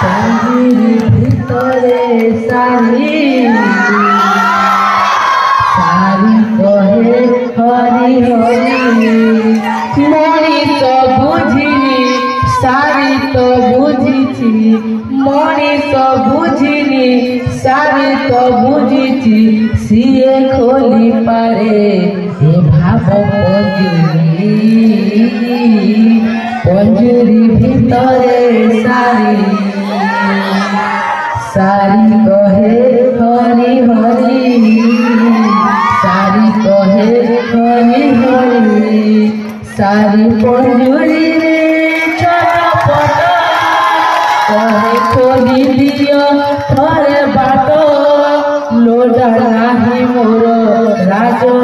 पंजुरी भितरे सारी सारी कहे हरि हरि मनीष बुझिनी सारी तो बुझी मनीष बुझिनी सारी तो बुझी सीए खोली पारे ए भाव पंजुरी भितरे सारी सारी कहे हरि हरि सारी कहे हरि हरि सारी पंजुरी रे चटपट कहे खोली दियो थरे बाट लोडा नाही मोर राजर